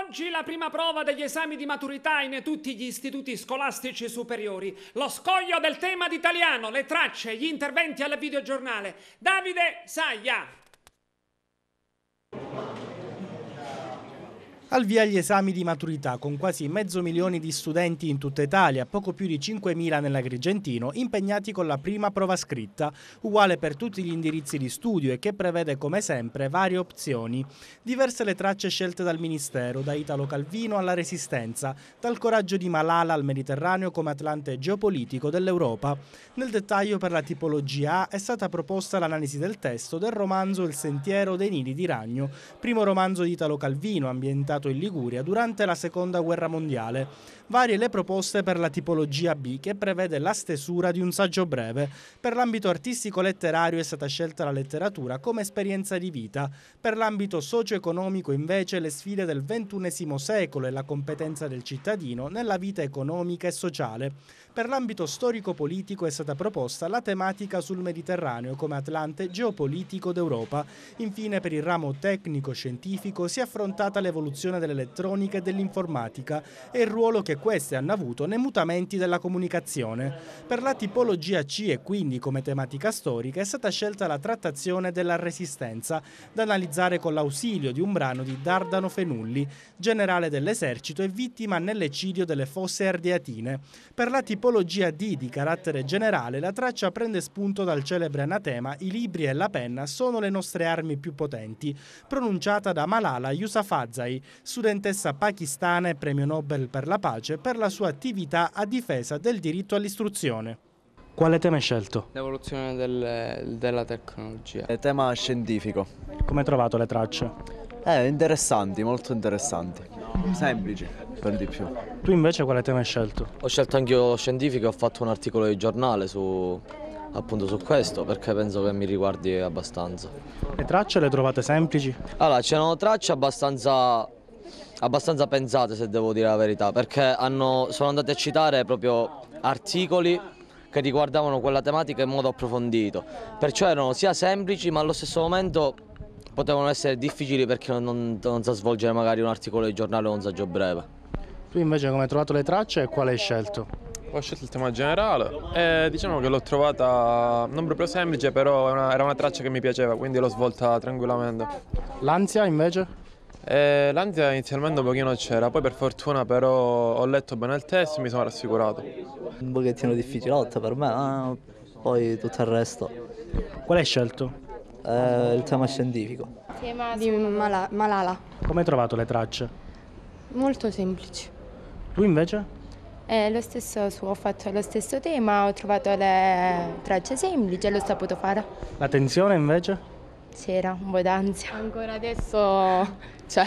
Oggi la prima prova degli esami di maturità in tutti gli istituti scolastici superiori. Lo scoglio del tema d'italiano, le tracce, gli interventi al videogiornale. Davide Saglia. Al via gli esami di maturità con quasi 500.000 di studenti in tutta Italia, poco più di 5.000 nell'Agrigentino, impegnati con la prima prova scritta, uguale per tutti gli indirizzi di studio e che prevede come sempre varie opzioni. Diverse le tracce scelte dal Ministero, da Italo Calvino alla Resistenza, dal coraggio di Malala al Mediterraneo come atlante geopolitico dell'Europa. Nel dettaglio per la tipologia A è stata proposta l'analisi del testo del romanzo Il sentiero dei nidi di ragno, primo romanzo di Italo Calvino ambientato in Liguria durante la Seconda Guerra Mondiale. Varie le proposte per la tipologia B, che prevede la stesura di un saggio breve. Per l'ambito artistico-letterario è stata scelta la letteratura come esperienza di vita. Per l'ambito socio-economico invece le sfide del XXI secolo e la competenza del cittadino nella vita economica e sociale. Per l'ambito storico-politico è stata proposta la tematica sul Mediterraneo come atlante geopolitico d'Europa. Infine per il ramo tecnico-scientifico si è affrontata l'evoluzione dell'elettronica e dell'informatica e il ruolo che queste hanno avuto nei mutamenti della comunicazione. Per la tipologia C e quindi come tematica storica è stata scelta la trattazione della Resistenza, da analizzare con l'ausilio di un brano di Dardano Fenulli, generale dell'esercito e vittima nell'eccidio delle fosse ardeatine. Per la tipologia D di carattere generale la traccia prende spunto dal celebre anatema «I libri e la penna sono le nostre armi più potenti», pronunciata da Malala Yousafzai, studentessa pakistana e premio Nobel per la pace per la sua attività a difesa del diritto all'istruzione. Quale tema hai scelto? L'evoluzione della tecnologia. È tema scientifico. Come hai trovato le tracce? Interessanti, molto interessanti. Semplici, per di più. Tu invece quale tema hai scelto? Ho scelto anch'io scientifico e ho fatto un articolo di giornale appunto su questo, perché penso che mi riguardi abbastanza. Le tracce le trovate semplici? Allora, c'erano tracce abbastanza pensate, se devo dire la verità, perché sono andate a citare proprio articoli che riguardavano quella tematica in modo approfondito. Perciò erano sia semplici, ma allo stesso momento potevano essere difficili per chi non sa svolgere magari un articolo di giornale o un saggio breve. Tu invece come hai trovato le tracce e quale hai scelto? Ho scelto il tema generale e diciamo che l'ho trovata non proprio semplice, però era una traccia che mi piaceva, quindi l'ho svolta tranquillamente. L'ansia invece? L'ansia inizialmente un pochino c'era, poi per fortuna però ho letto bene il testo e mi sono rassicurato. Un pochettino difficilotta per me, ma poi tutto il resto. Quale hai scelto? Il tema scientifico. Tema di Malala. Come hai trovato le tracce? Molto semplici. Tu invece? Lo stesso, ho fatto lo stesso tema, ho trovato le tracce semplici e l'ho saputo fare. La tensione invece? C'era un po' d'ansia. Ancora adesso c'è.